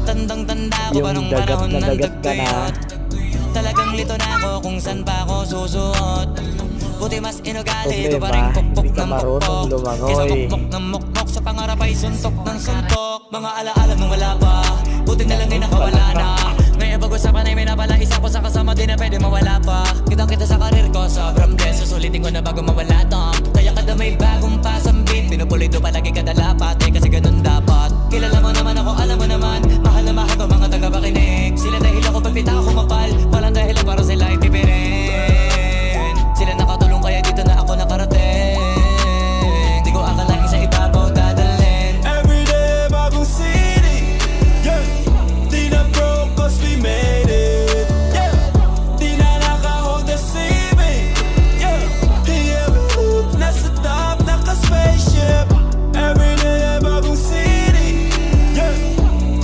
Tandang-tanda ko parang panahon ng tagtuyot. Talagang lito na ako kung saan pa ako susuot. Buti mas inugali ko pa rin pukpok ng pukpok kesa mukmok ng mukmok sa pangarap ay suntok ng suntok. Mga alaala nung wala pa, buti na lang ay nakawala na. Ngayon pag-usapan ay may napala isa ko sa kasama din na pwede mawala pa. Kitang kita sa karir ko, sobrang bless. Susulitin ko na bago mawala to. Kaya kada may bagong pasang beat, pinupulido palagi kada lapat. Kasi ganun